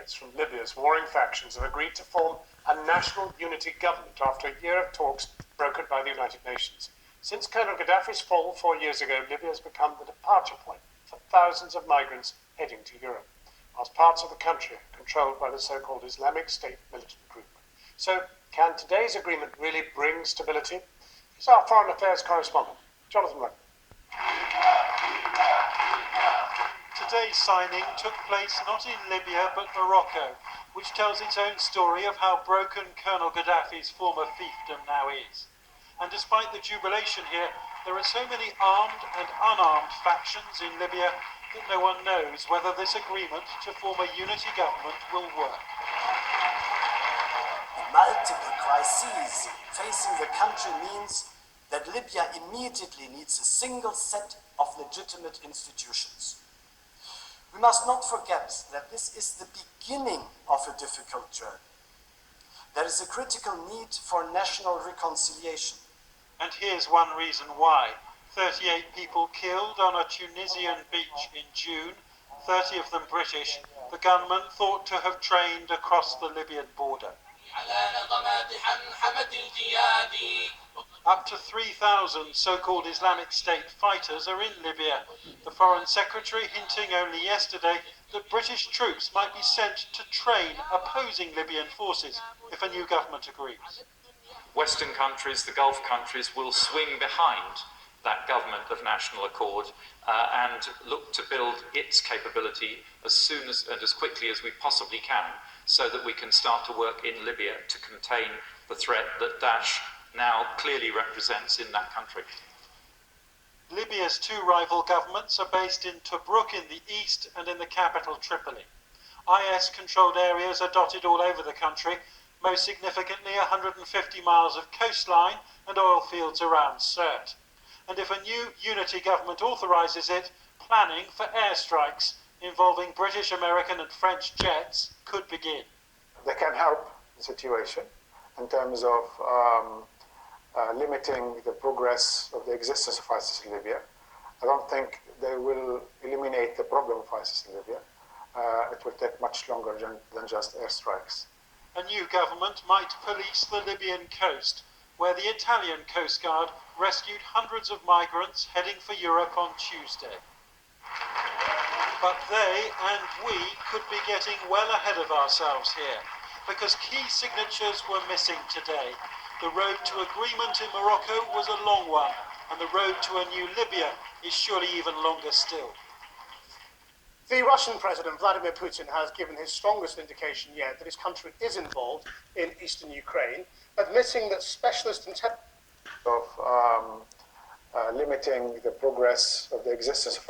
leaders from Libya's warring factions have agreed to form a national unity government after a year of talks brokered by the United Nations. Since Colonel Gaddafi's fall 4 years ago, Libya has become the departure point for thousands of migrants heading to Europe, whilst parts of the country are controlled by the so-called Islamic State militant group. So, can today's agreement really bring stability? Here's our Foreign Affairs correspondent, Jonathan Rugg. Today's signing took place not in Libya but Morocco, which tells its own story of how broken Colonel Gaddafi's former fiefdom now is. And despite the jubilation here, there are so many armed and unarmed factions in Libya that no one knows whether this agreement to form a unity government will work. Multiple crises facing the country means that Libya immediately needs a single set of legitimate institutions. We must not forget that this is the beginning of a difficult journey. There is a critical need for national reconciliation. And here's one reason why. 38 people killed on a Tunisian beach in June, 30 of them British, the gunmen thought to have trained across the Libyan border. Up to 3,000 so-called Islamic State fighters are in Libya, the Foreign Secretary hinting only yesterday that British troops might be sent to train opposing Libyan forces if a new government agrees. Western countries, the Gulf countries, will swing behind that government of national accord and look to build its capability as soon as and as quickly as we possibly can, so that we can start to work in Libya to contain the threat that Daesh now clearly represents in that country. Libya's two rival governments are based in Tobruk in the east and in the capital Tripoli. IS-controlled areas are dotted all over the country, most significantly 150 miles of coastline and oil fields around Sirte. And if a new unity government authorises it, planning for airstrikes involving British, American and French jets could begin. They can help the situation in terms of limiting the progress of the existence of ISIS in Libya. I don't think they will eliminate the problem of ISIS in Libya. It will take much longer than just airstrikes. A new government might police the Libyan coast, where the Italian Coast Guard rescued hundreds of migrants heading for Europe on Tuesday. But they and we could be getting well ahead of ourselves here, because key signatures were missing today. The road to agreement in Morocco was a long one, and the road to a new Libya is surely even longer still. The Russian President Vladimir Putin has given his strongest indication yet that his country is involved in eastern Ukraine, admitting that specialist intelligence of limiting the progress of the existence of